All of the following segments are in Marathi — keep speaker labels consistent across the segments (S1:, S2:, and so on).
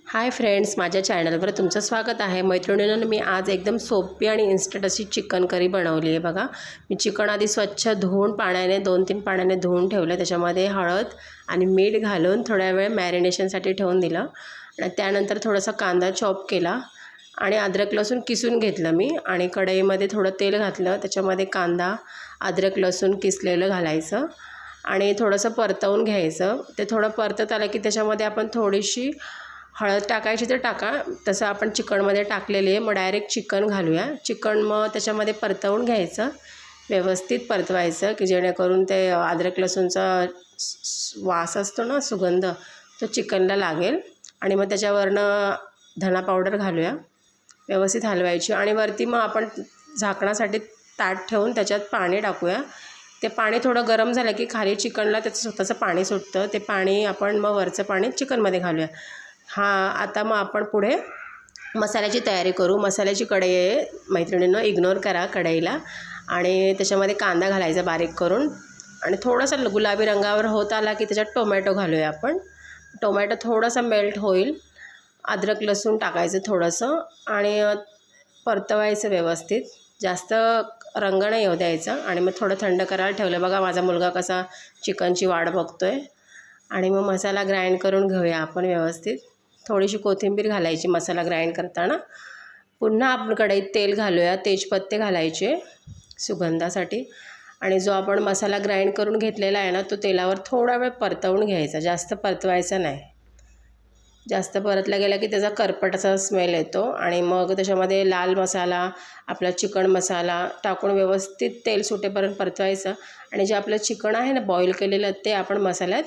S1: हाय फ्रेंड्स, माझ्या चॅनलवर तुमचं स्वागत आहे। मैत्रिणींनो, मी आज एकदम सोपी आणि इन्स्टंट अशी चिकन करी बनवली आहे। बघा, मी चिकन आधी स्वच्छ धुवून पाण्याने 2-3 पाण्याने धुवून ठेवलं। त्याच्यामध्ये हळद आणि मीठ घालून थोड्या वेळ मॅरिनेशनसाठी ठेवून दिलं आणि त्यानंतर थोडासा कांदा चॉप केला आणि अद्रक लसूण किसून घेतलं मी आणि कढईमध्ये थोडं तेल घातलं। त्याच्यामध्ये कांदा, अद्रक लसूण किसलेलं घालायचं आणि थोडंसं परतवून घ्यायचं। ते थोडं परतत आलं की त्याच्यामध्ये आपण थोडीशी हळद टाकायची तर टाका, तसं आपण चिकनमध्ये टाकलेली आहे। मग डायरेक्ट चिकन घालूया। चिकन मग त्याच्यामध्ये परतवून घ्यायचं, व्यवस्थित परतवायचं की जेणेकरून ते अद्रक लसूणचा वास असतो ना, सुगंध, तो चिकनला लागेल। आणि मग त्याच्यावरनं धना पावडर घालूया, व्यवस्थित हलवायची आणि वरती मग आपण झाकणासाठी ताट ठेवून त्याच्यात पाणी टाकूया। ते पाणी थोडं गरम झालं की खाली चिकनला त्याचं स्वतःचं पाणी सुटतं। ते पाणी आपण मग वरचं पाणी चिकनमध्ये घालूया। आता मग आपण पुढे मसाल्याची तयारी करू। मसाल्याची कढई आहे मैत्रिणींनो, इग्नोर करा कढईला। आणि त्याच्यामध्ये कांदा घालायचा बारीक करून आणि थोडासा गुलाबी रंगावर होत आला की त्याच्यात टोमॅटो घालूया आपण। टोमॅटो थोडासा मेल्ट होईल, अद्रक लसूण टाकायचं थोडंसं आणि परतवायचं व्यवस्थित, जास्त रंग नाही येऊ द्यायचा। आणि मग थोडं थंड करायला ठेवलं। बघा, माझा मुलगा कसा चिकनची वाट बघतोय। आणि मग मसाला ग्राइंड करून घेऊया आपण व्यवस्थित। थोडीशी कोथिंबीर घालायची मसाला ग्राइंड करताना। पुन्हा आपण कढईत तेल घालूया, तेजपत्ते घालायचे सुगंधासाठी आणि जो आपण मसाला ग्राइंड करून घेतलेला आहे ना, तो तेलावर थोडा वेळ परतवून घ्यायचा, जास्त परतवायचा नाही। जास्त परतला गेला की त्याचा करपटाचा स्मेल येतो। आणि मग त्याच्यामध्ये लाल मसाला, आपला चिकन मसाला टाकून व्यवस्थित तेल सुटेपर्यंत परतवायचं आणि जे आपलं चिकन आहे ना बॉईल केलेलं, ते आपण मसाल्यात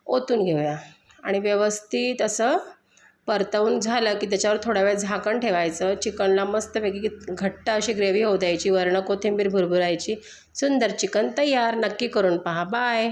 S1: ओतून घेऊया आणि व्यवस्थित असं परतवून झालं की त्याच्यावर थोडा वेळ झाकण ठेवायचं। चिकनला मस्तपैकी घट्ट अशी ग्रेव्ही होऊ द्यायची, वरनं कोथिंबीर भुरभुरायची। सुंदर चिकन तयार। नक्की करून पहा। बाय।